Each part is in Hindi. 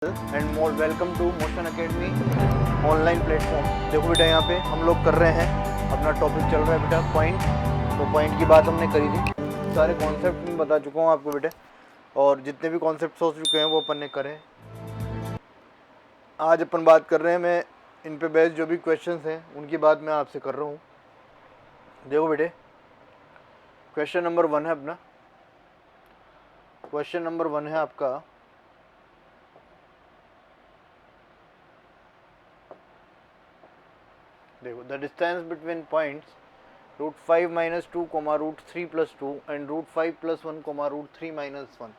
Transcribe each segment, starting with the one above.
And more welcome to Motion Academy online platform. देखो बेटा, यहाँ पे हम लोग कर रहे हैं, अपना टॉपिक चल रहा है बेटा पॉइंट। तो पॉइंट की बात हमने करी थी, सारे कॉन्सेप्ट मैं बता चुका हूँ आपको बेटे, और जितने भी कॉन्सेप्ट सोच चुके हैं वो अपन ने करे। आज अपन बात कर रहे हैं, मैं इन पे बेस्ड जो भी क्वेश्चंस हैं उनकी बात मैं आपसे कर रहा हूँ। देखो बेटे, क्वेश्चन नंबर 1 है अपना, क्वेश्चन नंबर 1 है आपका, देखो, the distance between points √5 - 2, √3 + 2 and √5 + 1, √3 - 1,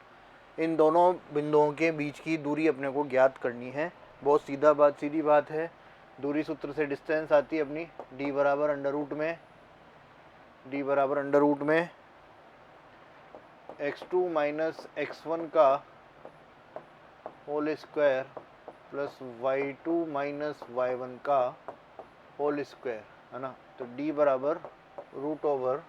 इन दोनों बिंदुओं के बीच की दूरी अपने को ज्ञात करनी है। बहुत सीधी बात है। दूरी सूत्र से डिस्टेंस आती है अपनी d बराबर अंडर रूट में x2 - x1 का whole square plus y2 - y1 का होल स्क्वायर, है ना। तो d बराबर √ओवर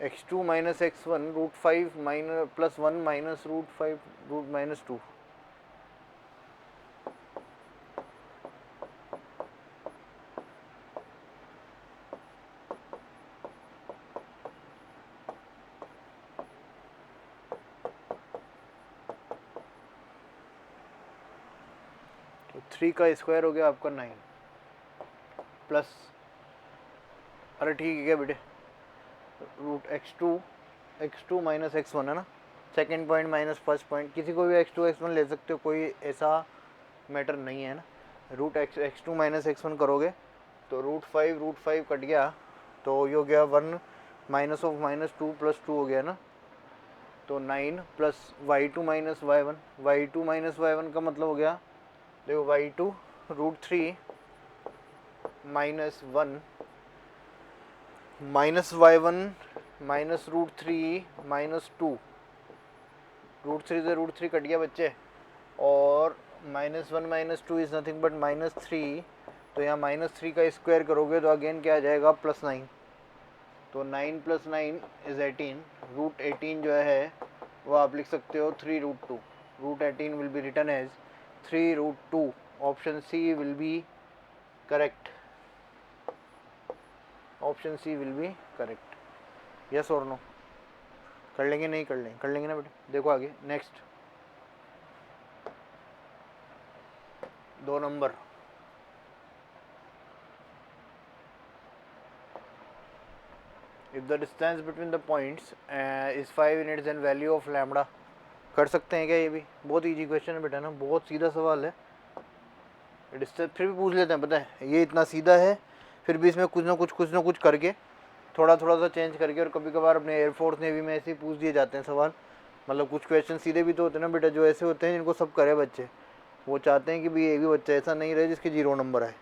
x2 - x1 √5 + 1 - √5 √-2। तो 3 का स्क्वायर हो गया आपका 9 प्लस, अरे ठीक है बेटे, x2 - x1 है ना, second point minus first point, किसी को भी x2 x1 ले सकते हो, कोई ऐसा मैटर नहीं है ना। x2 - x1 करोगे तो √5 कट गया, तो ये हो गया 1 -(-2 + 2 हो गया ना। तो 9 प्लस y2 - y1 का मतलब हो गया, देखो, y2 √3 - 1 -y1 -√3 -2, √3 से √3 कट गया बच्चे, और -1 - 2 इज़ नथिंग बट -3। तो यहाँ -3 का स्क्वायर करोगे तो अगेन क्या आ जाएगा, +9। तो 9 + 9 इज़ 18। √18 जो है वो आप लिख सकते हो 3√2। √18 will be written as 3√2। Option C will be correct. Option C will be correct. Yes और नो? कर लेंगे, नहीं कर लेंगे? कर लेंगे ना बेटे। देखो आगे next 2 number, if the distance between the points is 5 units and value of lambda. कर सकते हैं क्या? ये भी बहुत इजी क्वेश्चन है बेटा ना, बहुत सीधा सवाल है। डिस्टेंस फिर भी पूछ लेते हैं, पता है ये इतना सीधा है, फिर भी इसमें कुछ ना कुछ करके, थोड़ा सा चेंज करके, और कभी कभार अपने एयरफोर्स नेवी में ऐसे ही पूछ दिए जाते हैं सवाल। मतलब कुछ क्वेश्चन सीधे भी तो होते हैं ना बेटा, जो ऐसे होते हैं जिनको सब करे बच्चे, वो चाहते हैं कि भाई ये भी बच्चा ऐसा नहीं रहे जिसके 0 नंबर आए,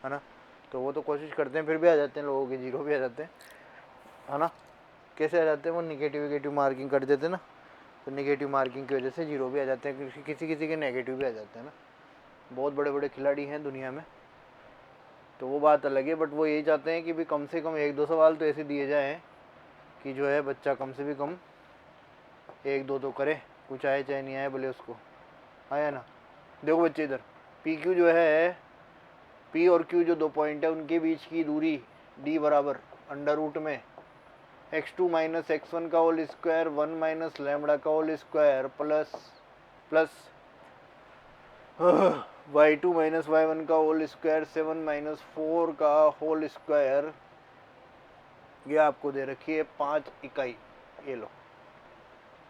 है ना। तो वो तो कोशिश करते हैं, फिर भी आ जाते हैं, लोगों के 0 भी आ जाते हैं, है ना। कैसे आ जाते हैं? वो निगेटिव मार्किंग कर देते हैं ना, तो निगेटिव मार्किंग की वजह से 0 भी आ जाते हैं, किसी के नेगेटिव भी आ जाते हैं ना। बहुत बड़े बड़े खिलाड़ी हैं दुनिया में, तो वो बात अलग है। बट वो यही चाहते हैं कि भी कम से कम 1-2 सवाल तो ऐसे दिए जाएँ कि जो है बच्चा कम से भी कम 1-2 तो करे, कुछ आए चाहे नहीं आए, बोले उसको आया ना। देखो बच्चे इधर, पी क्यू जो है, पी और क्यू जो 2 पॉइंट है उनके बीच की दूरी डी बराबर अंडर रूट में x2 - x1 का होल स्क्वायर 1 - लैम्बडा का whole square plus y2 - y1 का होल स्क्वायर 7 - 4 का होल स्क्वायर, ये आपको दे रखी है 5 इकाई। ये लो,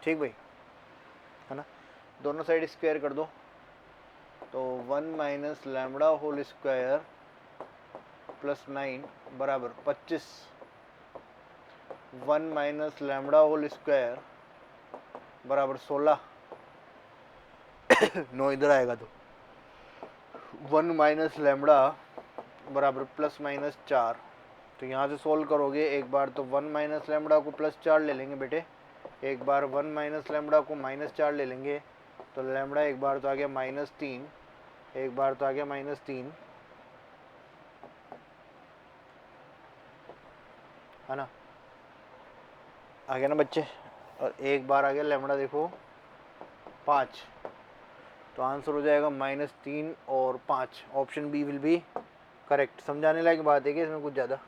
ठीक भाई, है ना। दोनों साइड स्क्वायर कर दो, तो 1 - लैम्बडा होल स्क्वायर प्लस 9 बराबर 25। 1 - लैम्बडा होल स्क्वायर बराबर 16। 9 इधर आएगा तो 1 - लैम्बडा बराबर ±4। तो यहाँ से सोल्व करोगे एक बार, तो 1 - लैम्बडा को +4 ले लेंगे बेटे, एक बार 1 - लैम्बडा को -4 ले लेंगे, तो लैम्बडा एक बार तो आ गया -3, एक बार तो आ गया -3, है ना, आ गया ना बच्चे। और एक बार आ गया लैम्बडा, देखो 5, तो आंसर हो जाएगा -3 और 5। Option B will be correct. समझाने लायक बात है कि इसमें कुछ ज़्यादा,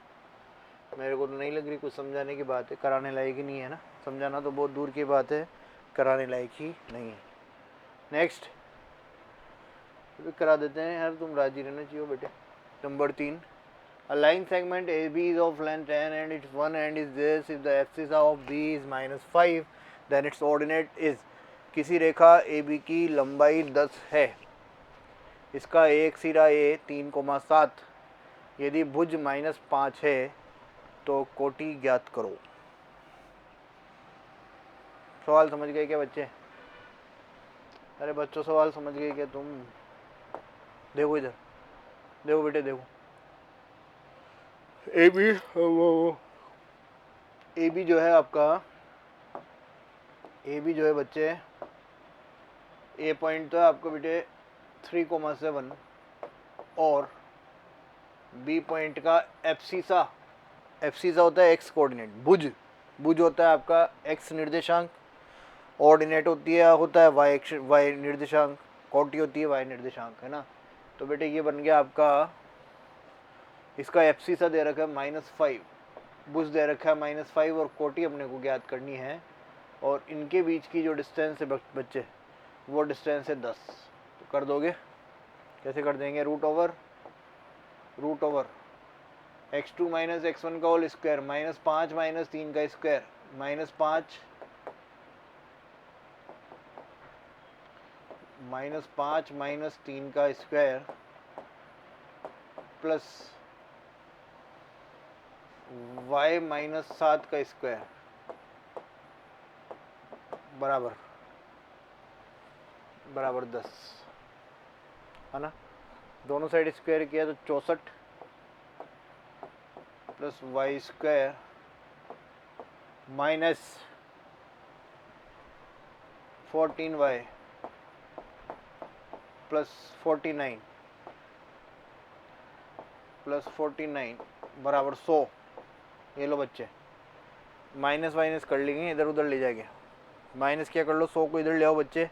मेरे को तो नहीं लग रही कुछ समझाने की बात है, कराने लायक ही नहीं है ना। समझाना तो बहुत दूर की बात है, कराने लायक ही नहीं है। नेक्स्ट करा देते हैं यार, तुम राजी रहना चाहिए बेटे। Number 3, a line segment AB is of length n and its one end is this, if the abscissa of B is -5 then its ordinate is। किसी रेखा AB की लंबाई 10 है, इसका एक सिरा A 3,7, यदि भुज -5 है तो कोटि ज्ञात करो। सवाल समझ गए क्या बच्चे? अरे बच्चों सवाल समझ गए क्या तुम? देखो इधर, देखो बेटे देखो, ए बी जो है आपका, ए बी जो है बच्चे, ए पॉइंट तो है आपका बेटे 3,7 और बी पॉइंट का एब्सिसा, एब्सिसा होता है एक्स कोऑर्डिनेट, भुज, भुज होता है आपका एक्स निर्देशांक, ऑर्डिनेट होता है वाई निर्देशांक, कोटि होती है वाई निर्देशांक, है ना। तो बेटे ये बन गया आपका, इसका एब्सिसा दे रखा है -5, भुज दे रखा है -5 और कोटि अपने को ज्ञात करनी है, और इनके बीच की जो डिस्टेंस है बच्चे, वो डिस्टेंस है 10। तो कर दोगे? कैसे कर देंगे? Root over x2 minus x1 का होल स्क्वायर, -5 - 3 का स्क्वायर, -5 - 3 का स्क्वायर प्लस y -7 का स्क्वायर बराबर 10, है ना। दोनों साइड स्क्वायर किया तो 64 plus y square minus 14y plus 49 बराबर 100। ये लो बच्चे, माइनस कर लेंगे, इधर उधर ले जाएंगे, माइनस क्या कर लो, 100 को इधर ले आओ बच्चे,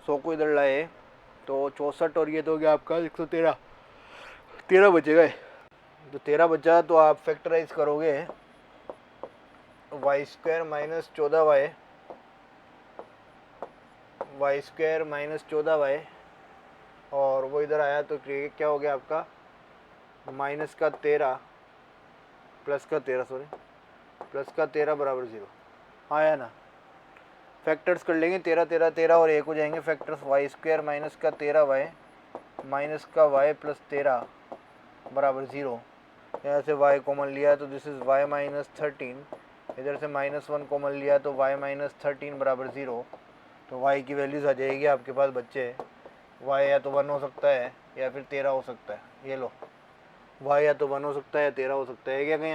100 को इधर लाए तो 64 और ये तो हो गया आपका 113, 13 बचेगा। तो 13 बचा तो आप फैक्टराइज करोगे, y square minus 14y, y square minus 14y, और वो इधर आया तो क्या हो गया आपका, माइनस का 13 प्लस का 13 बराबर 0, आया ना। फैक्टर्स कर लेंगे, 13 और 1 हो जाएंगे फैक्टर्स, वाई स्क्वायर माइनस का 13y माइनस का y प्लस 13 बराबर 0। यहाँ से y कॉमन लिया तो दिस इज़ y -13, इधर से -1 कॉमन लिया तो y -13 बराबर 0। तो y की वैल्यूज़ आ जाएगी आपके पास बच्चे, y या तो 1 हो सकता है या फिर 13 हो सकता है। ये लो, y या तो 1 हो सकता है या 13 हो सकता है। क्या कहीं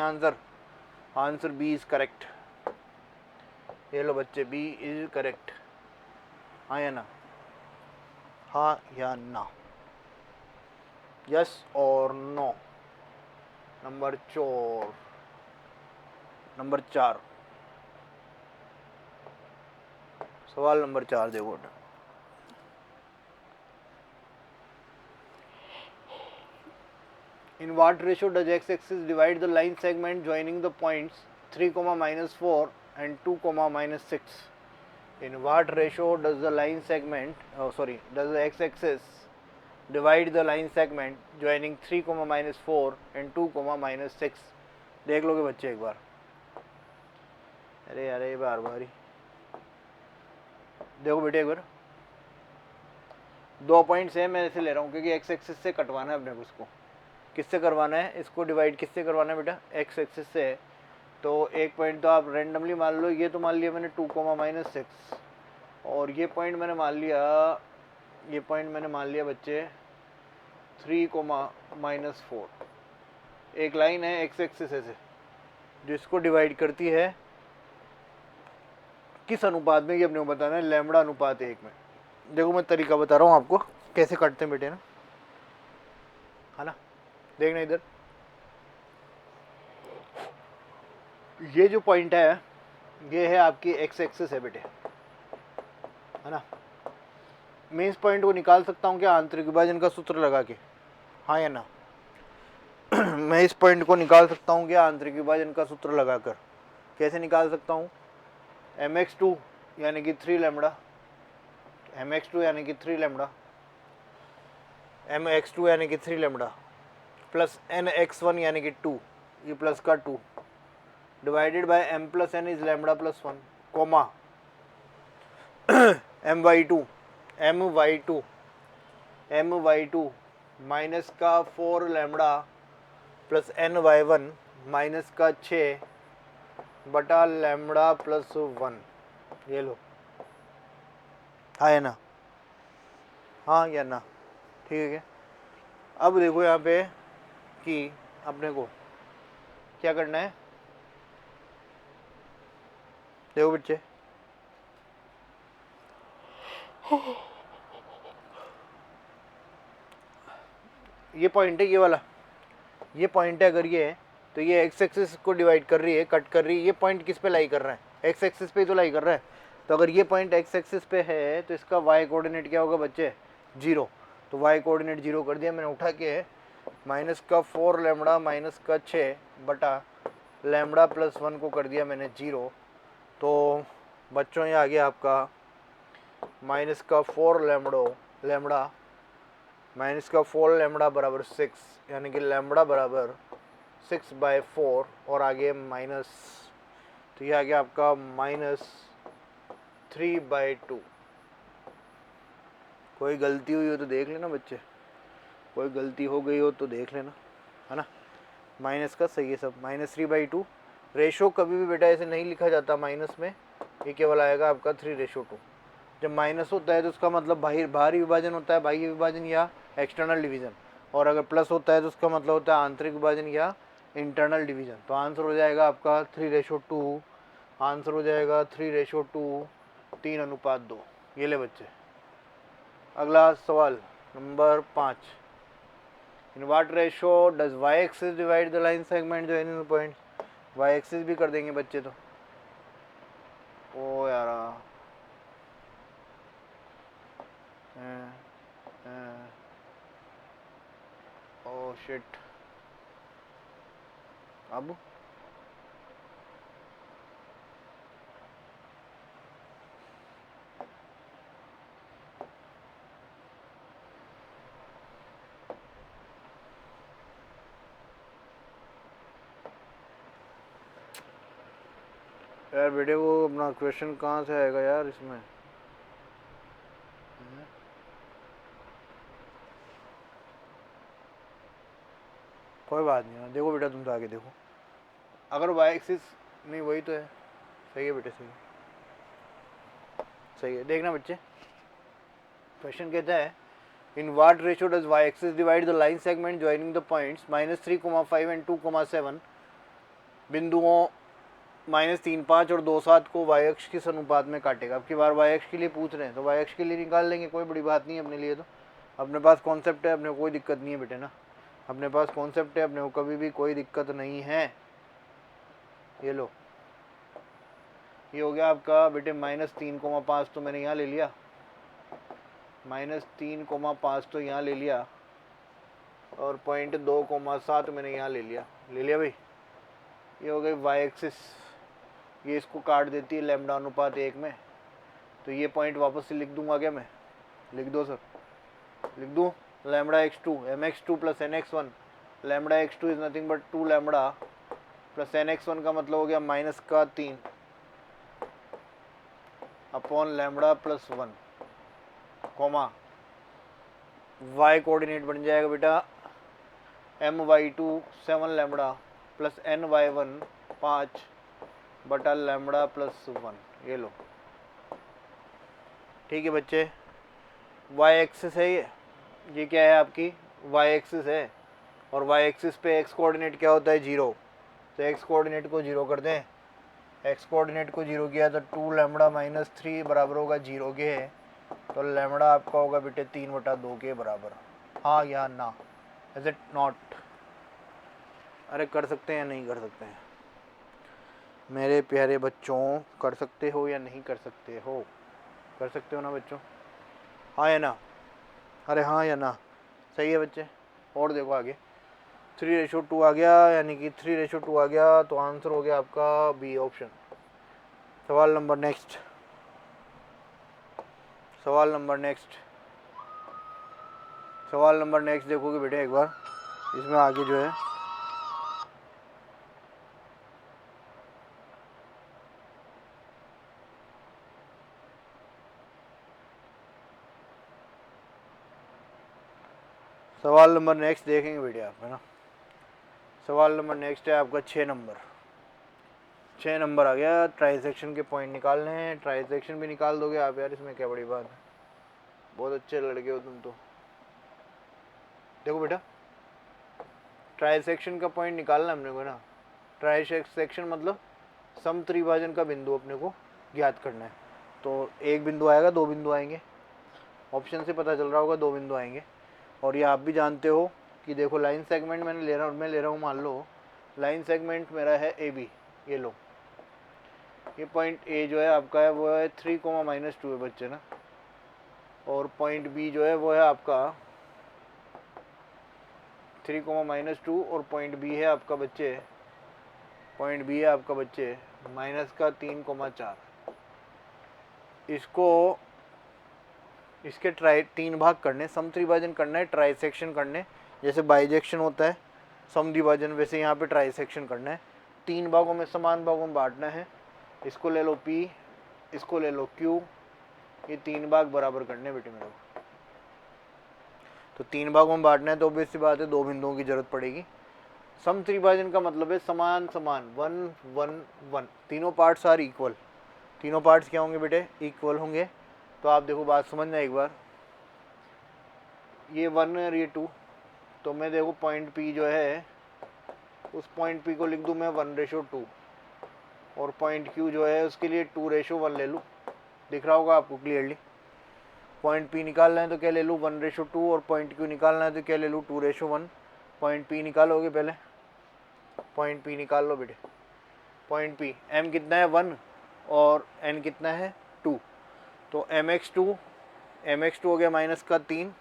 आंसर बी इज़ करेक्ट। ये लो बच्चे, बी इज़ करेक्ट, हाँ या ना, हाँ या ना, यस और नो। नंबर 4, सवाल नंबर 4 देखो। In what ratio does x-axis divide the line segment joining the points 3, -4 and 2, -6? In what ratio does the line segment, does the x-axis divide the line segment joining 3, -4 and 2, -6? देख लोगे बच्चे एक बार, अरे बार ही देखो बेटे एक बार। 2 पॉइंट्स है, मैं ऐसे ले रहा हूँ क्योंकि एक्स एक्सिस से कटवाना है अपने को। इसको किससे करवाना है? इसको डिवाइड किससे करवाना है बेटा? एक्स एक्सिस से। तो एक पॉइंट तो आप रेंडमली मान लो, ये तो मान लिया मैंने 2, -6, और ये पॉइंट मैंने मान लिया बच्चे 3, -4। एक लाइन है एक्स एक्सिस से जो इसको डिवाइड करती है, किस अनुपात में ये अपने को बताना है, लैम्बडा अनुपात 1 में। देखो मैं तरीका बता रहा हूँ आपको कैसे काटते हैं बेटे ना, है ना। देखना इधर, ये जो पॉइंट है ये है आपकी एक्स एक्सिस है बेटे, है ना। मैं इस पॉइंट को निकाल सकता हूँ क्या आंतरिक विभाजन का सूत्र लगा के, हाँ या ना? मैं इस पॉइंट को निकाल सकता हूँ क्या आंतरिक विभाजन का सूत्र लगाकर? कैसे निकाल सकता हूँ? mx2 यानी कि 3 लैम्बडा, mx2 यानी कि 3 लैम्बडा, mx2 यानी कि 3 लैम्बडा प्लस nx1 यानी कि 2, ये प्लस का 2 divided by m plus n is lambda plus 1 comma my2 minus का 4 लैम्बडा प्लस ny1 माइनस का 6 बटा लैम्बडा प्लस 1, ये लो, हाँ या ना? हाँ या ना? ठीक है। अब देखो यहाँ पे कि अपने को क्या करना है, देखो बच्चे, ये पॉइंट है, ये वाला ये पॉइंट है। अगर ये है तो ये एक्स एक्सिस को डिवाइड कर रही है, कट कर रही है। ये पॉइंट किस पे लाई कर रहा है? एक्स एक्सिस पे तो लाई कर रहा है। तो अगर ये पॉइंट एक्स एक्सिस पे है तो इसका वाई कोऑर्डिनेट क्या होगा बच्चे? 0। तो वाई कोऑर्डिनेट 0 कर दिया मैंने उठा के, माइनस का 4 लैम्बडा माइनस का 6 बटा लैम्बडा प्लस 1 को कर दिया मैंने 0। तो बच्चों ये आ गया आपका माइनस का 4 लैम्बडा माइनस का 4 लैम्बडा बराबर 6, यानी कि लैम्बडा बराबर 6/4 और आगे माइनस, तो ये आ गया आपका -3/2। कोई गलती हुई हो तो देख लेना बच्चे, कोई गलती हो गई हो तो देख लेना, है ना? माइनस का सही है सब, -3/2। रेशो कभी भी बेटा ऐसे नहीं लिखा जाता माइनस में, ये केवल आएगा आपका 3:2। जब माइनस होता है तो उसका मतलब बाहरी विभाजन होता है, बाह्य विभाजन या एक्सटर्नल डिवीजन, और अगर प्लस होता है तो उसका मतलब होता है आंतरिक विभाजन या इंटरनल डिवीजन। तो आंसर हो जाएगा आपका 3:2, आंसर हो जाएगा 3:2, 3:2। ये ले बच्चे, अगला सवाल number 5। In what ratio does y axis divide the line segment joining the point? Y axis भी कर देंगे बच्चे तो, ओ यार ओ शिट, अब यार बेटे वो अपना क्वेश्चन कहाँ से आएगा यार इसमें? कोई बात नहीं, देखो बेटा तुम तो आगे देखो, अगर वाई एक्सिस नहीं, वही तो है, सही है बेटे, सही है, सही है। देखना बच्चे, क्वेश्चन कहता है in what ratio does y axis divide the line segment joining the points -3,5 and 2,7 बिंदुओं -3, 5 और 2, 7 को वाई अक्ष किस अनुपात में काटेगा? अब की बार वाई अक्ष के लिए पूछ रहे हैं तो वाई अक्ष के लिए निकाल लेंगे, कोई बड़ी बात नहीं है अपने लिए। तो अपने पास कॉन्सेप्ट है, अपने को कोई दिक्कत नहीं है बेटे ना, अपने पास कॉन्सेप्ट है, अपने को कभी भी कोई दिक्कत नहीं है। ये लो, ये हो गया आपका बेटे -3,5 तो मैंने यहाँ ले लिया, -3,5 तो यहाँ ले लिया, और 2.7 मैंने यहाँ ले लिया भाई। ये हो गई वाई एक्सिस, ये इसको काट देती है लैम्बडा अनुपात 1 में। तो ये पॉइंट वापस से लिख दूंगा क्या मैं? लिख दो सर, लिख दूँ, lambda x2 mx2 plus nx1, lambda x2 is nothing but 2 lambda plus nx1 का मतलब हो गया -3 upon lambda plus 1, comma y coordinate बन जाएगा बेटा my2 7 लैम्बडा प्लस ny1 5 बटा लैम्बडा प्लस 1। ये लो, ठीक है बच्चे, y एक्सिस है ये क्या है आपकी? y एक्सिस है, और y एक्सिस पे x कोऑर्डिनेट क्या होता है? 0। तो x कोऑर्डिनेट को 0 कर दें, x कोऑर्डिनेट को 0 किया तो 2 लैम्बडा -3 बराबर होगा 0 के, तो लैम्बडा आपका होगा बेटे 3/2 के बराबर, हाँ या ना? Is it not? अरे कर सकते हैं या नहीं कर सकते हैं मेरे प्यारे बच्चों? कर सकते हो या नहीं कर सकते हो? कर सकते हो ना बच्चों? हाँ या ना? अरे हाँ या ना? सही है बच्चे। और देखो आगे 3:2 आ गया, यानी कि 3:2 आ गया, तो आंसर हो गया आपका बी ऑप्शन। सवाल नंबर नेक्स्ट, सवाल नंबर नेक्स्ट, सवाल नंबर नेक्स्ट देखोगे बेटे एक बार, इसमें आगे जो है सवाल नंबर नेक्स्ट देखेंगे बेटे आप, है ना। सवाल नंबर नेक्स्ट है आपका 6 नंबर। 6 नंबर आ गया, ट्राइसेक्शन के पॉइंट निकालने हैं। ट्राइसेक्शन भी निकाल दोगे आप यार, इसमें क्या बड़ी बात है, बहुत अच्छे लड़के हो तुम तो। देखो बेटा, ट्राइसेक्शन का पॉइंट निकालना हमने को ना। ट्राइसेक्शन मतलब समत्रिभाजन का बिंदु अपने को ज्ञात करना है। तो एक बिंदु आएगा, दो बिंदु आएंगे, ऑप्शन से पता चल रहा होगा दो बिंदु आएंगे। और ये आप भी जानते हो कि देखो लाइन सेगमेंट मैं ले रहा हूँ, मान लो लाइन सेगमेंट मेरा है ए बी, ये लो, ये पॉइंट ए जो है आपका है वो है 3,-2 है बच्चे ना, और पॉइंट बी जो है वो है आपका 3,-2, और पॉइंट बी है आपका बच्चे, पॉइंट बी है आपका बच्चे -3,4। इसको इसके तीन भाग करने, समत्रिभाजन करना है, ट्राइसेक्शन करने, जैसे बाइजेक्शन होता है समद्विभाजन, वैसे यहाँ पे ट्राइसेक्शन करना है। तीन भागों में, समान भागों में बांटना है। इसको ले लो P, इसको ले लो Q, ये तीन भाग बराबर करने बेटे मेरे को। तो तीन भागों में बांटना है तो ऑब्वियस सी बात है दो बिंदुओं की जरूरत पड़ेगी। समत्रिभाजन का मतलब है समान समान, 1 1 1, तीनों पार्ट्स आर इक्वल। तीनों पार्ट्स क्या होंगे बेटे? इक्वल होंगे। तो आप देखो बात समझना एक बार, ये 1 और ये 2, तो मैं देखो पॉइंट P जो है उस पॉइंट P को लिख दूँ मैं 1:2, और पॉइंट Q जो है उसके लिए 2:1 ले लूँ। दिख रहा होगा आपको क्लियरली। पॉइंट P निकालना है तो क्या ले लूँ? 1:2, और पॉइंट Q निकालना है तो क्या ले लूँ? 2:1। पॉइंट P निकालोगे पहले, पॉइंट P निकाल लो बेटे। पॉइंट P M कितना है? 1, और N कितना है? 2। तो mx2 हो गया -3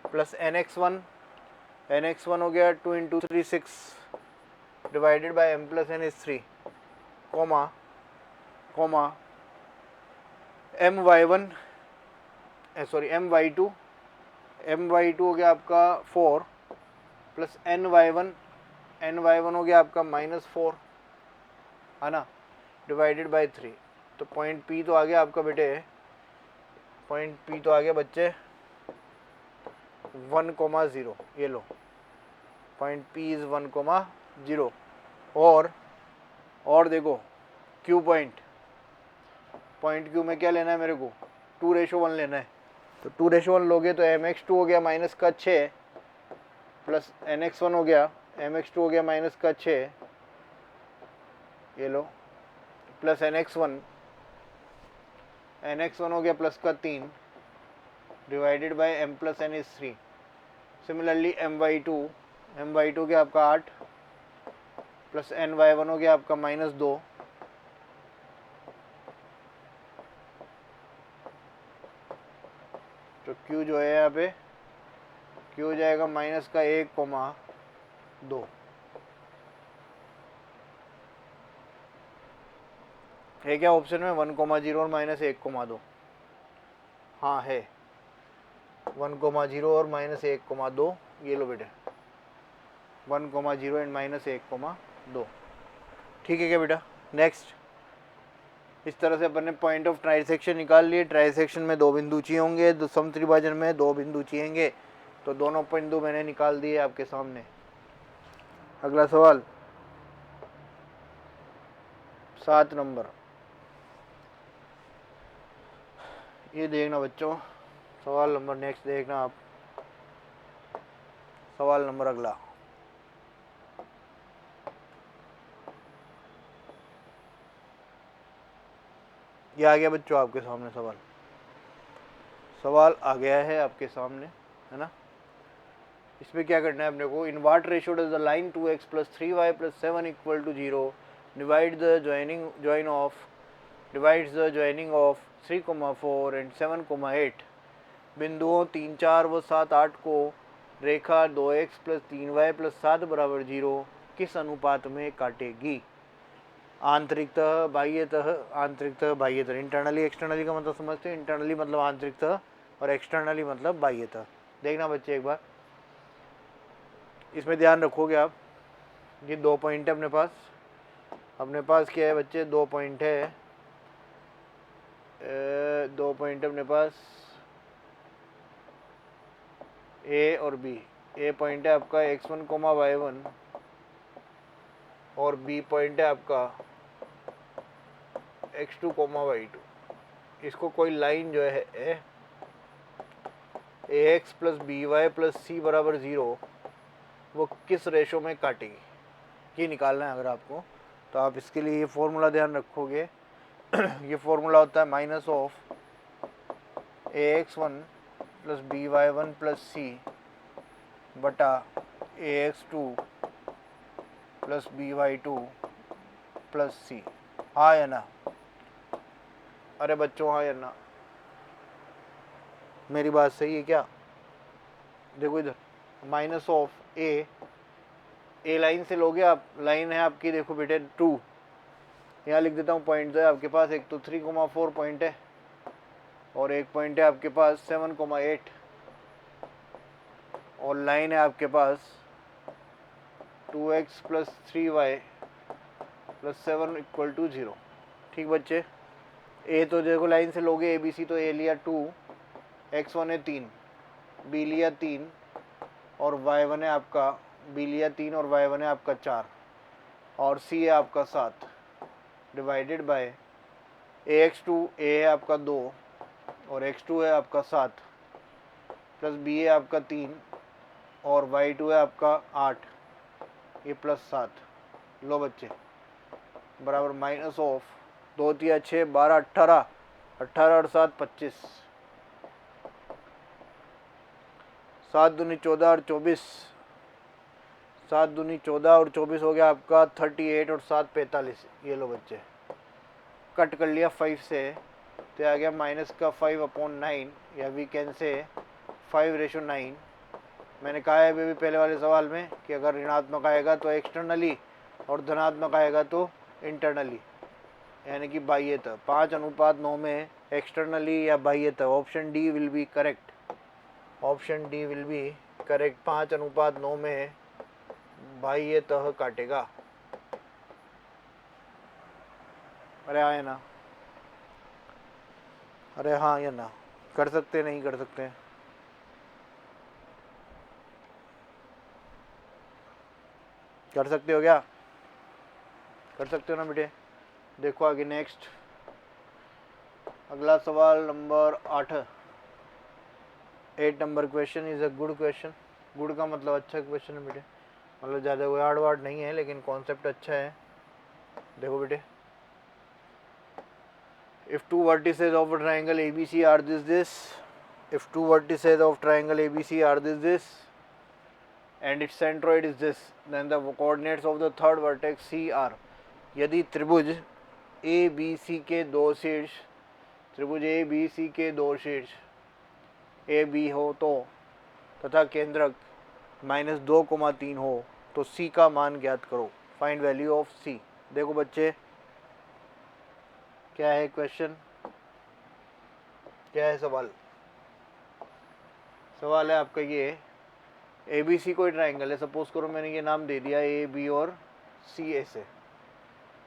प्लस nx1 हो गया 2 × 3 6 divided by m + n is 3, comma my2 हो गया आपका 4 प्लस ny1 हो गया आपका -4, है ना, डिवाइडेड बाय 3। तो पॉइंट P तो आ गया आपका बेटे, पॉइंट P तो आ गया बच्चे 1,0, ये लो, पॉइंट P इज 1,0। और देखो Q पॉइंट Q में क्या लेना है मेरे को? 2:1 लेना है। तो 2:1 लोगे तो mx2 हो गया -6 प्लस nx1 हो गया, mx2 हो गया -6, ये लो, प्लस nx1 हो गया +3 divided by m + n is 3। Similarly my2 गया आपका 8 प्लस ny1 हो गया आपका -2, तो Q जो है यहाँ पे Q हो जाएगा -1,2। है क्या ऑप्शन में 1,0 और -1,2? हाँ है 1,0 और -1,2, ये लो बेटे 1,0 एंड -1,2। ठीक है क्या बेटा? नेक्स्ट, इस तरह से अपन ने पॉइंट ऑफ ट्राइसेक्शन निकाल लिए। ट्राइसेक्शन में दो बिंदु चाहिए होंगे, तो समत्रिभाजन में दो बिंदु चाहिएंगे, तो दोनों बिंदु मैंने निकाल दिए आपके सामने। अगला सवाल 7 नंबर, ये देखना बच्चों, सवाल नंबर नेक्स्ट देखना आप, सवाल नंबर अगला, ये आ गया बच्चों आपके सामने सवाल आ गया है आपके सामने, है ना। इसमें क्या करना है अपने को? इन what ratio does the line 2x + 3y + 7 = 0 divides the joining of 3,4 and 7,8 बिंदुओं 3, 4 व 7, 8 को रेखा 2x + 3y + 7 = 0 किस अनुपात में काटेगी? आंतरिकतः, बाह्यतः, आंतरिकतः, बाह्यतः। इंटरनली एक्सटर्नली का मतलब समझते हैं। इंटरनली मतलब आंतरिकतः और एक्सटर्नली मतलब बाह्यतः। देखना बच्चे एक बार, इसमें ध्यान रखोगे आप। ये 2 पॉइंट है अपने पास क्या है बच्चे? 2 पॉइंट है, 2 पॉइंट अपने पास, ए और बी। ए पॉइंट है आपका x1, y1 और बी पॉइंट है आपका x2, y2। इसको कोई लाइन जो है ax + by + c = 0 वो किस रेशो में काटेगी, ये निकालना है अगर आपको। तो आप इसके लिए ये फॉर्मूला ध्यान रखोगे। ये फॉर्मूला होता है -ऑफ ax1 + by1 + c बटा ax2 + by2 + c। हाँ या ना? अरे बच्चों हाँ या ना? मेरी बात सही है क्या? देखो इधर -ऑफ ए लाइन से लोगे आप। लाइन है आपकी, देखो बेटे 2, यहाँ लिख देता हूँ पॉइंट जो है आपके पास। एक तो 3,4 पॉइंट है और एक पॉइंट है आपके पास 7,8 और लाइन है आपके पास 2x + 3y + 7 = 0। ठीक बच्चे, ए तो देखो लाइन से लोगे ए बी सी, तो ए लिया 2, x1 है 3, बी लिया 3 और y1 है आपका, बी लिया 3 और y1 है आपका 4 और c है आपका 7 डिवाइडेड बाय ax2, a है आपका 2 और x2 है आपका 7 प्लस b है आपका 3 और y2 है आपका 8, ये +7। लो बच्चे बराबर -ऑफ 2 3 6 12 18, 18 और 7 25, 7 दूनी 14 और 24, 7 दूनी 14 और 24 हो गया आपका 38 और 7 45। ये लो बच्चे कट कर लिया 5 से, तो आ गया -5/9 या वी कैन से 5:9। मैंने कहा है अभी पहले वाले सवाल में कि अगर ऋणात्मक आएगा तो एक्सटर्नली और धनात्मक आएगा तो इंटरनली, यानी कि बाह्यतः। 5:9 में एक्सटर्नली या बाह्यतः। Option D will be correct. Option D will be correct. 5:9 में बाह्यतः काटेगा। अरे हाँ या ना? अरे हाँ या ना? कर सकते नहीं कर सकते? कर सकते हो क्या? कर सकते हो ना बेटे? देखो आगे नेक्स्ट, अगला सवाल number 8। 8 number question is a good question. Good का मतलब अच्छा क्वेश्चन है बेटे, मतलब ज़्यादा कोई हार्ड वार्ड नहीं है, लेकिन कॉन्सेप्ट अच्छा है। देखो बेटे, if two vertices of a triangle ABC are this, if two vertices of triangle ABC are this and its centroid is this, then the coordinates of the third vertex C are। यदि त्रिभुज ABC के दो शीर्ष, त्रिभुज ABC के दो शीर्ष AB हो तो तथा केंद्रक -2,3 हो तो C का मान ज्ञात करो। Find value of C। देखो बच्चे क्या है क्वेश्चन, क्या है सवाल? सवाल है आपका ये, ABC कोई ट्राइंगल है, सपोज करो मैंने ये नाम दे दिया AB और C ऐसे।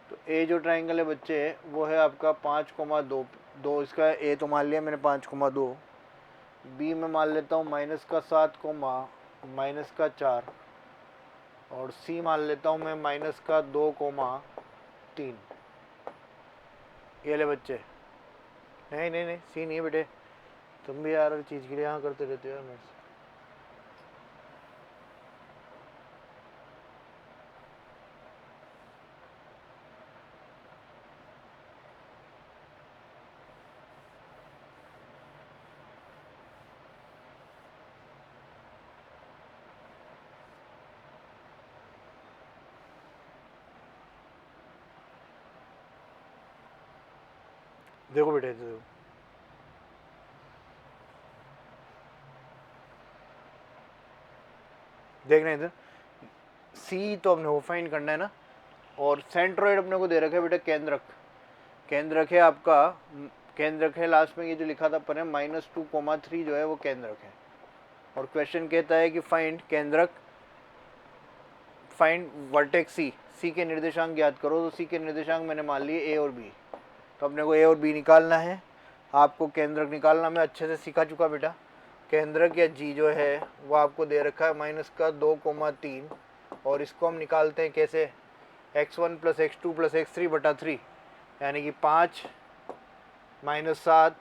तो ए जो ट्राइंगल है बच्चे वो है आपका 5,2, दो इसका ए तो मान लिया मैंने 5,2, बी में मान लेता हूँ -7, -4 और सी मान लेता हूँ मैं -2,3। ये ले बच्चे, नहीं नहीं नहीं सी नहीं है बेटे, तुम भी यार हर चीज़ के लिए यहाँ करते रहते हो मेरे से। देखो बेटे, देखो देखना इधर, सी तो अपने को फाइंड करना है ना, और सेंट्रोइड अपने को दे रखा है बेटा केंद्रक। केंद्रक है आपका, केंद्रक है लास्ट में ये जो लिखा था अपन ने -2,3 जो है वो केंद्रक है। और क्वेश्चन कहता है कि फाइंड केंद्रक, फाइंड वर्टेक्स सी, सी के निर्देशांक ज्ञात करो। तो सी के निर्देशांक मैंने मान लिए ए और बी, तो अपने को ए और बी निकालना है। आपको केंद्रक निकालना मैं अच्छे से सिखा चुका बेटा। केंद्रक या जी जो है वो आपको दे रखा है -2,3, और इसको हम निकालते हैं कैसे, x1 + x2 + x3 बटा 3, यानी कि 5 - 7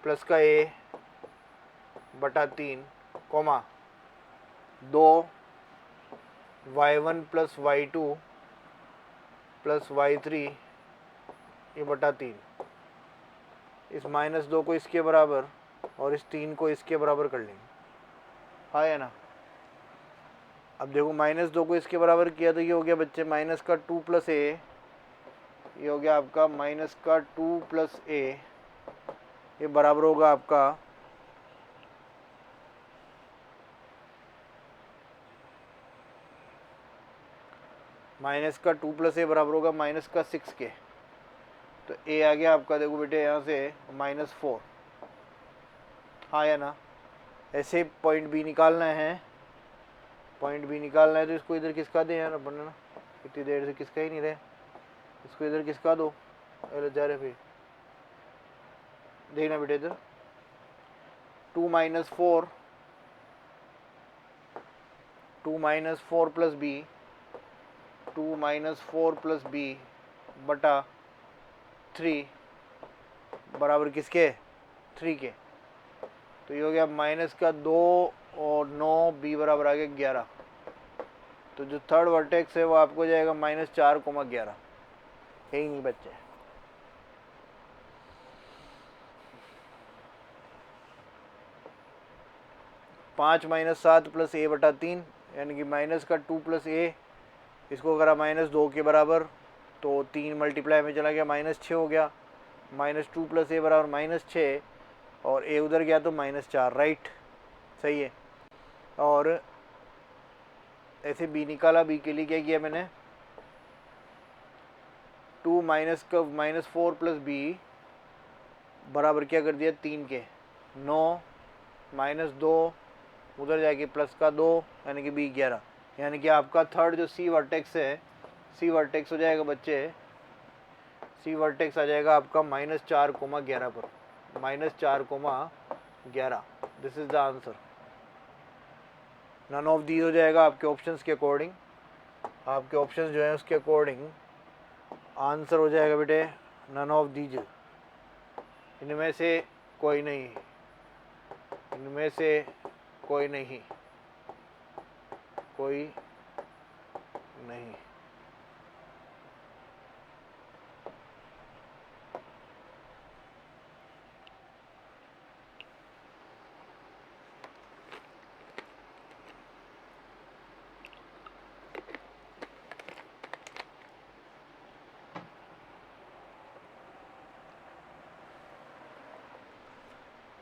प्लस का a बटा 3, 2 y1 + y2 + y3 ये बटा 3। इस -2 को इसके बराबर और इस 3 को इसके बराबर कर लेंगे, हाँ या ना। अब देखो -2 को इसके बराबर किया तो ये हो गया बच्चे -2 + a, ये हो गया आपका -2 + a, ये बराबर होगा आपका -2 + a बराबर होगा -6 के। तो a आ गया आपका, देखो बेटे यहाँ से -4, हाँ या ना। ऐसे पॉइंट बी निकालना है, पॉइंट बी निकालना है तो इसको इधर किसका दें यार अपन ना, इतनी देर से किसका ही नहीं रहे, इसको इधर किसका दो, अरे जा रहे फिर देखना बेटे इधर 2 - 4, 2 - 4 + b, 2 - 4 + b बटा 3 बराबर किसके, 3 के। तो ये हो गया -2 और 9, b बराबर आ गया 11। तो जो थर्ड वर्टेक्स है वो आपको जाएगा -4,11, यही नहीं बच्चे। पाँच -7 + a बटा 3, यानी कि -2 + a, इसको करा -2 के बराबर, तो 3 मल्टीप्लाई में चला गया -6 हो गया। -2 + a बराबर -6, और a उधर गया तो -4, राइट, सही है। और ऐसे b निकाला, b के लिए क्या किया मैंने, 2 -4 + b बराबर क्या कर दिया 3 के, 9 -2 उधर जाके प्लस का 2, यानी कि b 11, यानी कि आपका थर्ड जो सी वर्टेक्स है, सी वर्टेक्स हो जाएगा बच्चे, सी वर्टेक्स आ जाएगा आपका -4,11 पर, -4,11। This is the answer. None of these हो जाएगा आपके ऑप्शंस के अकॉर्डिंग, आपके ऑप्शंस जो है उसके अकॉर्डिंग आंसर हो जाएगा बेटे नन ऑफ दीज, इनमें से कोई नहीं, इनमें से कोई नहीं, कोई नहीं।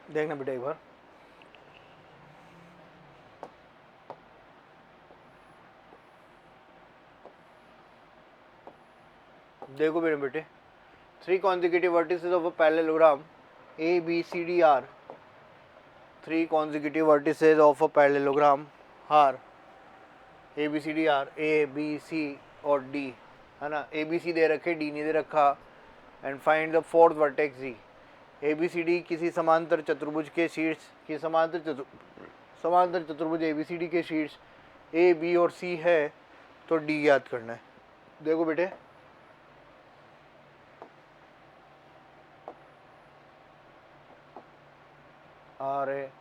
देखना बेटा एक बार, देखो मेरे बेटे, 3 consecutive vertices of a parallelogram ABCD are, 3 consecutive vertices of a parallelogram are ABCD are A B C और D, है ना। ABC दे रखे, D नहीं दे रखा। And find the fourth vertex जी। ABCD किसी समांतर चतुर्भुज के शीर्ष की समांतर चतुर्भुज ABCD के शीर्ष A B और C है, तो D याद करना है। देखो बेटे, अरे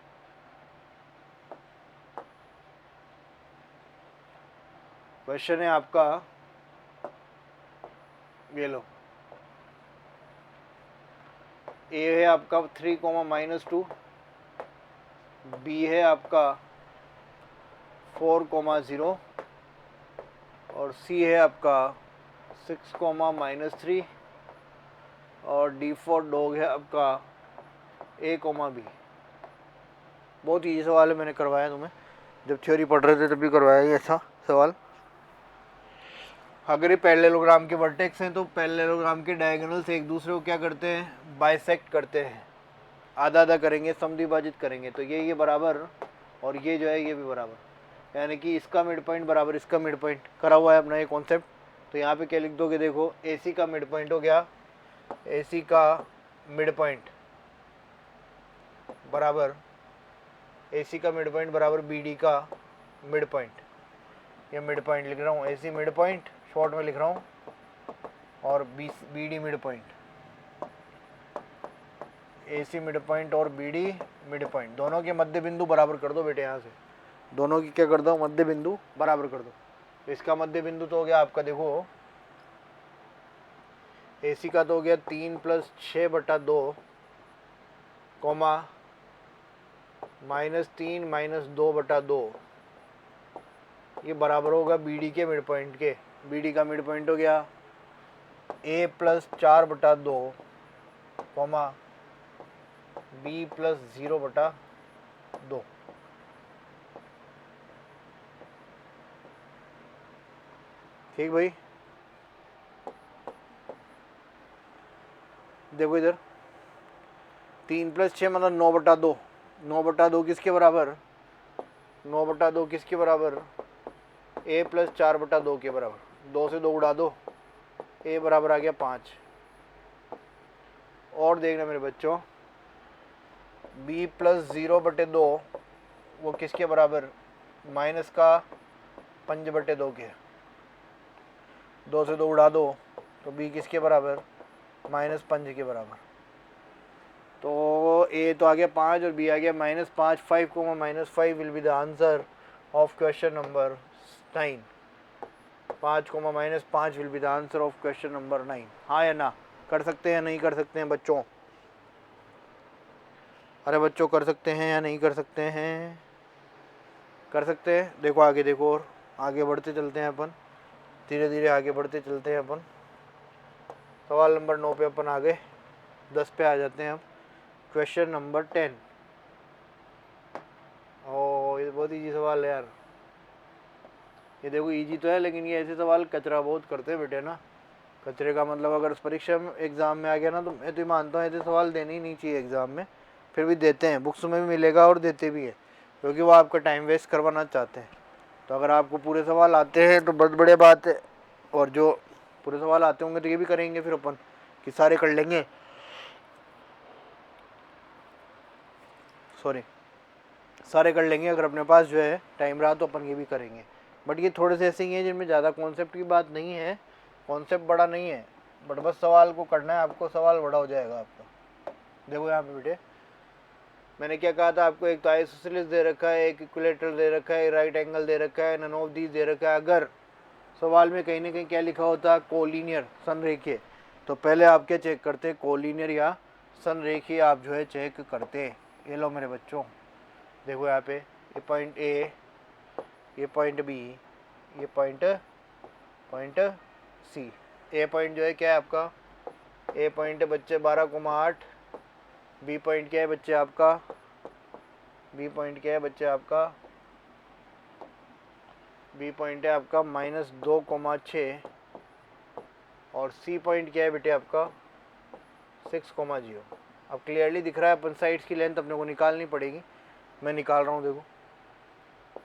क्वेश्चन है आपका, ये लो, ए है आपका 3, -2, बी है आपका 4, 0, और सी है आपका 6, -3, और डी फॉर डॉग है आपका A, B। बहुत ईजी सवाल है, मैंने करवाया तुम्हें। जब थ्योरी पढ़ रहे थे तब भी करवाया ये ऐसा सवाल। अगर ये पैरेललोग्राम के वर्टेक्स हैं तो पैरेललोग्राम के डायगोनल्स एक दूसरे को क्या करते हैं, बाइसेक्ट करते हैं, आधा आधा करेंगे, समद्विभाजित करेंगे। तो ये बराबर और ये जो है ये भी बराबर, यानी कि इसका मिड पॉइंट बराबर इसका मिड पॉइंट करा हुआ है अपना ये कॉन्सेप्ट। तो यहाँ पे क्या लिख दोगे, देखो AC का मिड पॉइंट हो गया, AC का मिड पॉइंट बराबर AC का मिड पॉइंट बराबर BD का मिड पॉइंट। ये मिड पॉइंट लिख रहा हूँ, AC मिड पॉइंट शॉर्ट में लिख रहा हूँ, और BD mid point, AC mid point और BD मिड पॉइंट, दोनों के मध्य बिंदु बराबर कर दो बेटे। यहाँ से दोनों की क्या कर दो, मध्य बिंदु बराबर कर दो। तो इसका मध्य बिंदु तो हो गया आपका, देखो AC का तो हो गया 3 + 6/2 कोमा -3 - 2/2, ये बराबर होगा BD के मिड पॉइंट के। BD का मिड पॉइंट हो गया A + 4/2 कोमा B + 0/2। ठीक भाई, देखो इधर 3 + 6 मतलब 9/2। 9/2 किसके बराबर, 9/2 किसके बराबर, A + 4/2 के बराबर। 2 से 2 उड़ा दो, A बराबर आ गया 5। और देखना मेरे बच्चों, B + 0/2 वो किसके बराबर, माइनस का 5/2 के। 2 से 2 उड़ा दो तो B किसके बराबर, -5 के बराबर। तो A तो आ गया 5 और B आ गया -5। 5 को -5 will be the answer of question number 9। 5 को -5 will be the answer of question number 9। हाँ या ना, कर सकते हैं नहीं कर सकते हैं बच्चों, अरे बच्चों कर सकते हैं या नहीं कर सकते हैं, कर सकते हैं। देखो आगे देखो, और आगे बढ़ते चलते हैं अपन, धीरे धीरे आगे बढ़ते चलते हैं अपन। सवाल नंबर 9 पे अपन आ गए, 10 पे आ जाते हैं हम। Question number 10। ओ ये बहुत ईजी सवाल है यार, ये देखो ईजी तो है लेकिन ये ऐसे सवाल कचरा बहुत करते हैं बेटे ना। कचरे का मतलब अगर परीक्षा में एग्ज़ाम में आ गया ना तो मैं तो मानता हूँ ऐसे सवाल देने ही नहीं चाहिए एग्ज़ाम में, फिर भी देते हैं, बुक्स में भी मिलेगा और देते भी है, क्योंकि वो आपका टाइम वेस्ट करवाना चाहते हैं। तो अगर आपको पूरे सवाल आते हैं तो बहुत बढ़िया बात है, और जो पूरे सवाल आते होंगे तो ये भी करेंगे फिर अपन कि सारे कर लेंगे, सॉरी सारे कर लेंगे। अगर अपने पास जो है टाइम रहा तो अपन ये भी करेंगे। बट ये थोड़े से ऐसे ही हैं जिनमें ज़्यादा कॉन्सेप्ट की बात नहीं है, कॉन्सेप्ट बड़ा नहीं है, बट बस सवाल को करना है आपको, सवाल बड़ा हो जाएगा आपका। देखो यहाँ पे बेटे मैंने क्या कहा था आपको, एक तो आइसोसेलेस दे रखा है, एक इक्विलेटरल दे रखा है, राइट एंगल दे रखा है, नन ऑफ दीज दे रखा है। अगर सवाल में कहीं ना कहीं क्या लिखा होता, कोलिनियर संरेखीय, तो पहले आप क्या चेक करते, कोलिनियर या संरेखीय आप जो है चेक करते। ये लो मेरे बच्चों, देखो यहाँ पे ये पॉइंट ए, ये पॉइंट बी, ये पॉइंट सी। ए पॉइंट जो है क्या है आपका, ए पॉइंट है बच्चे 12,8। बी पॉइंट क्या है बच्चे आपका, बी पॉइंट क्या है बच्चे आपका, बी पॉइंट है आपका -2,6। और सी पॉइंट क्या है बेटे आपका 6,0। अब क्लियरली दिख रहा है, अपन साइड्स की लेंथ अपने को निकालनी पड़ेगी, मैं निकाल रहा हूँ। देखो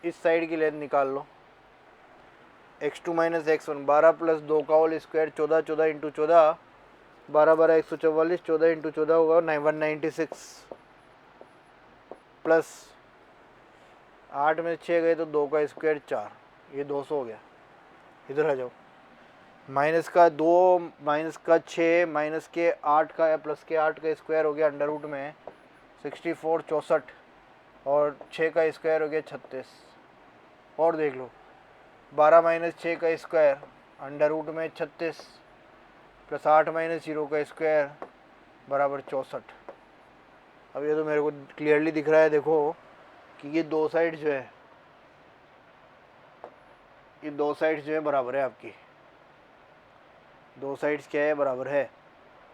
इस साइड की लेंथ निकाल लो, x2 - x1 12 + 2 का होल स्क्वायर 14, 14 × 14 12 12 144, 14 × 14 होगा 196, प्लस 8 में 6 गए तो 2 का स्क्वायर 4, ये 200 हो गया। इधर आ जाओ, माइनस का 2 माइनस का 6 माइनस के 8 का या प्लस के 8 का स्क्वायर हो गया अंडर रूट में 64 64, और 6 का स्क्वायर हो गया 36। और देख लो 12 - 6 का स्क्वायर अंडर रूट में 36 प्लस 8 - 0 का स्क्वायर बराबर 64। अब ये तो मेरे को क्लियरली दिख रहा है देखो कि ये दो साइड जो है, ये दो साइड्स जो है बराबर है आपकी, दो साइड्स क्या है बराबर है।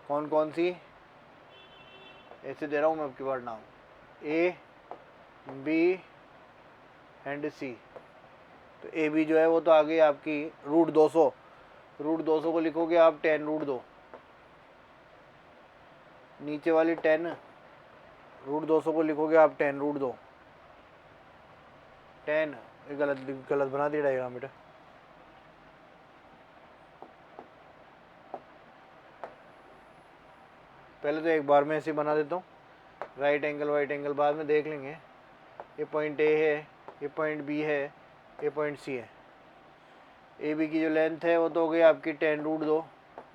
कौन कौन सी, ऐसे दे रहा हूँ मैं आपकी बार नाम, ए बी एंड सी। तो ए बी जो है वो तो आ गई आपकी √200। √200 को लिखोगे आप 10√2, नीचे वाली 10, √200 को लिखोगे आप 10√2। 10 गलत गलत बना दिया डायग्राम बेटा। पहले तो एक बार में ऐसे बना देता हूँ, राइट एंगल वाइट एंगल बाद में देख लेंगे। ये पॉइंट ए है, ये पॉइंट बी है, ये पॉइंट सी है। ए बी की जो लेंथ है वो तो हो गई आपकी 10√2,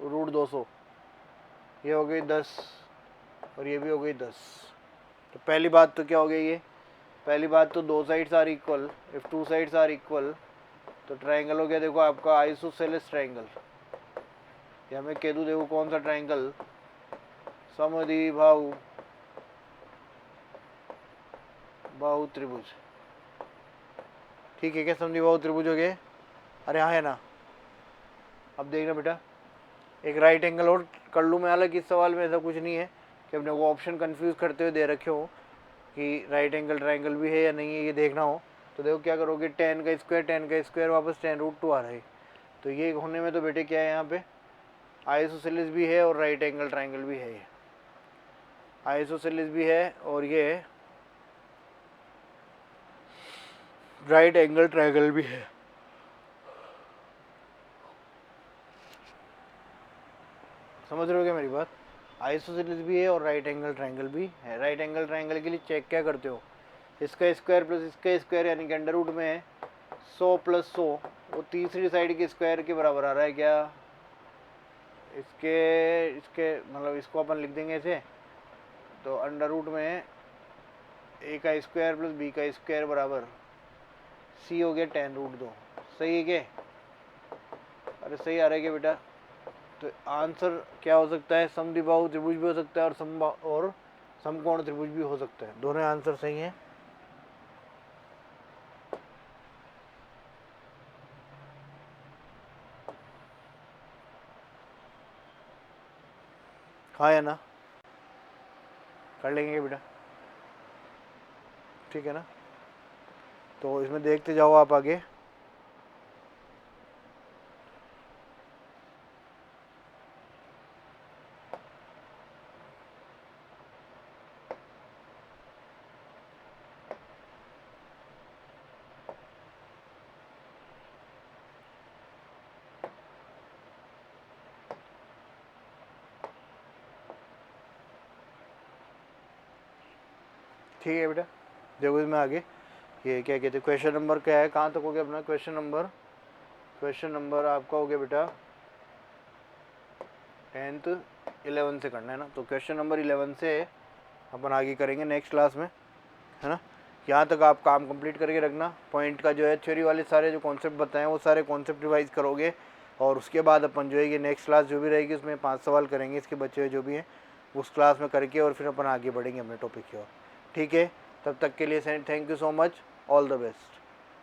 √200, ये हो गई 10 और ये भी हो गई 10। तो पहली बात तो क्या हो गई, ये पहली बात तो दो sides are equal, if two sides are equal तो ट्राइंगल हो गया देखो आपका आइसोसेलेस ट्राइंगल। या मैं कह दूँ देखो कौन सा ट्राइंगल, समद्विबाहु बाहु त्रिभुज। ठीक है क्या, समद्विबाहु त्रिभुज हो गए। अरे हाँ है ना। अब देखना बेटा, एक राइट एंगल और कर लूँ मैं, हालांकि इस सवाल में ऐसा कुछ नहीं है कि अपने को ऑप्शन कंफ्यूज करते हुए दे रखे हो कि राइट एंगल ट्राइंगल भी है या नहीं है, ये देखना हो तो देखो क्या करोगे, 10 का स्क्वायर वापस 10√2 आ रहा है। तो ये होने में तो बेटे क्या है, यहाँ पे आइसोसेलेस भी है और राइट एंगल ट्राइंगल भी है। आइसोसेलेस भी है और ये राइट एंगल ट्राइंगल भी है। समझ रहे हो क्या मेरी बात? आइसोसेलेस भी है और राइट एंगल ट्राइंगल भी है। राइट एंगल ट्राइंगल के लिए चेक क्या करते हो, इसका स्क्वायर प्लस इसका स्क्वायर यानी कि अंडर रूट में 100 + 100 वो तीसरी साइड के स्क्वायर के बराबर आ रहा है क्या? इसके मतलब इसको अपन लिख देंगे ऐसे, तो अंडर रूट में ए का स्क्वायर प्लस बी का स्क्वायर बराबर सी हो गया 10√2। सही है क्या? अरे सही आ रहा है क्या बेटा? तो आंसर क्या हो सकता है, समद्विबाहु त्रिभुज भी हो सकता है और समकोण त्रिभुज भी हो सकता है। दोनों आंसर सही हैं। हाँ या ना, कर लेंगे बेटा, ठीक है ना। तो इसमें देखते जाओ आप आगे। ठीक है बेटा, देखो इसमें आगे ये क्या कहते हैं, क्वेश्चन नंबर क्या है, कहाँ तक हो गया अपना क्वेश्चन नंबर आपका हो गया बेटा 10th 11 से करना है ना। तो क्वेश्चन नंबर 11 से अपन आगे करेंगे नेक्स्ट क्लास में, है ना। यहाँ तक आप काम कंप्लीट करके रखना। पॉइंट का जो है थ्योरी वाले सारे जो कॉन्सेप्ट बताएं वो सारे कॉन्सेप्ट रिवाइज करोगे, और उसके बाद अपन जो है ये नेक्स्ट क्लास जो भी रहेगी उसमें 5 सवाल करेंगे इसके बचे हुए जो भी हैं उस क्लास में करके, और फिर अपन आगे बढ़ेंगे अपने टॉपिक की ओर। ठीक है, तब तक के लिए thank you so much, all the best.